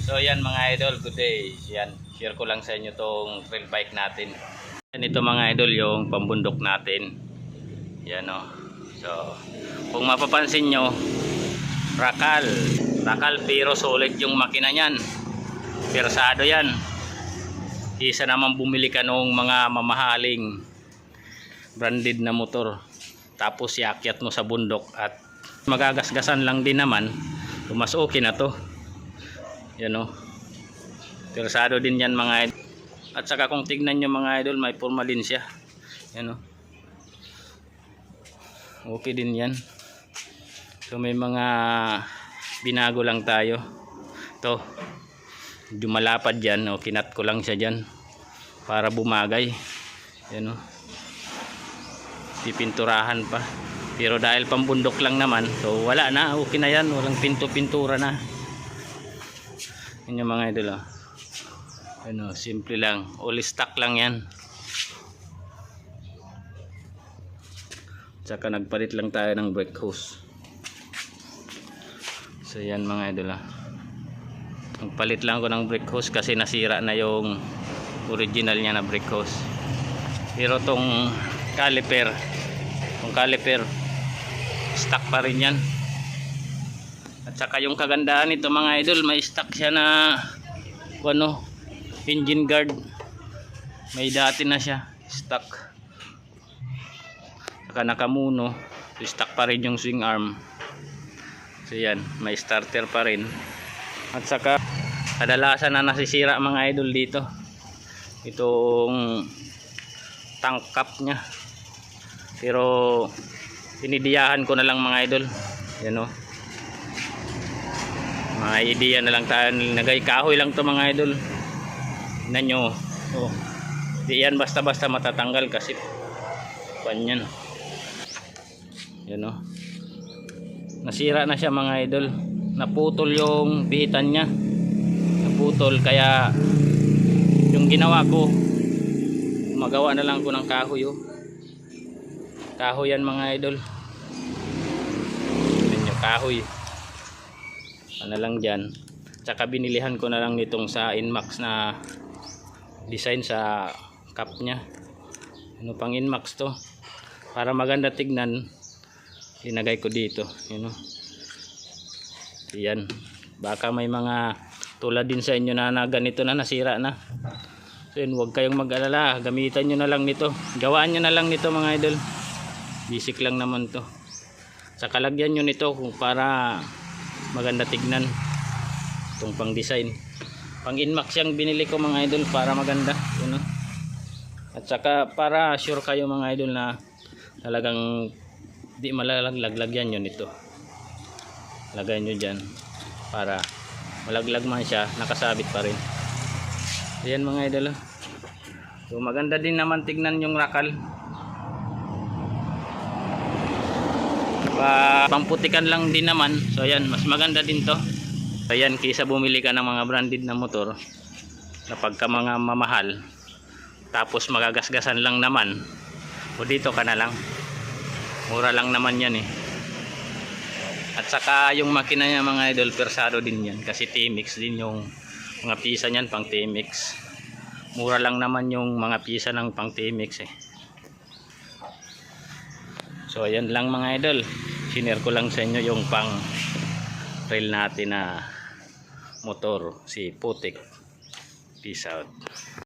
So yan mga idol, good day. Yan, share ko lang sa inyo tong trail bike natin. Yan ito mga idol, yung pambundok natin. Yan o. So, kung mapapansin nyo, Rakal pero solid yung makina nyan. Persado yan. Isa naman bumili ka nung mga mamahaling branded na motor. Tapos iakyat mo sa bundok at magagasgasan lang din naman. So, mas okay na to. Yan o. Persado din yan mga idol. At saka kung tignan nyo mga idol, may formalin siya. Yan o. Okay din yan. So may mga binago lang tayo. To, medyo malapad dyan. O, kinat ko lang siya dyan para bumagay. Yan o. Pipinturahan pa. Pero dahil pambundok lang naman, so wala na. Okay na yan. Walang pintura na. Yan yung mga idol. Ano, simple lang. All stock lang yan. Tsaka nagpalit lang tayo ng brake hose. So yan mga idol. Nagpalit lang ko ng brake hose kasi nasira na yung original niya na brake hose. Pero tong caliper, stock pa rin yan. At saka yung kagandahan nito mga idol, may stock siya na ano, engine guard. May dati na siya stock. Saka nakamuno, stock pa rin yung swing arm. So yan, may starter pa rin. At saka kadalasan na nasisira mga idol dito itong tank cap nya. Pero inidiyahan ko na lang mga idol. Yan o. Mga idea na lang tayo nilagay. Kahoy lang to mga idol. Tignan nyo. Oh. Di yan basta-basta matatanggal kasi panyan. Yan o. Nasira na siya mga idol. Naputol yung bihitan niya. Naputol kaya yung ginawa ko, magawa na lang ko ng kahoy. Oh. Kahoy yan mga idol. Tignan nyo, kahoy. Ano lang dyan. Tsaka binilihan ko na lang nitong sa Inmax na design sa cap nya. Ano pang Inmax to, para maganda tignan, linagay ko dito. Yun o. Yan, baka may mga tulad din sa inyo na ganito na nasira na. So yun, huwag kayong mag-alala, gamitan nyo na lang nito, gawaan nyo na lang nito mga idol. Basic lang naman to. Saka lagyan nyo nito kung para maganda tignan. Itong pang design, pang Inmax yung binili ko mga idol para maganda. Yun o. At saka para sure kayo mga idol na talagang di malalaglag, lagyan nyo nito. Lagay nyo dyan para malaglag man siya, nakasabit pa rin. Ayan mga idol. So maganda din naman tignan yung Rakal. Pamputikan lang din naman. So ayan, mas maganda din to. Ayan, kaysa bumili ka ng mga branded na motor na pagka mga mamahal tapos magagasgasan lang naman, o dito ka na lang, mura lang naman yan eh. At saka yung makina niya mga idol, persado din yan kasi TMX din yung mga pisa niyan, pang TMX. Mura lang naman yung mga pisa ng pang TMX eh. So ayan lang mga idol, sinare ko lang sa inyo yung pang trail natin na motor, si Putik. Peace out.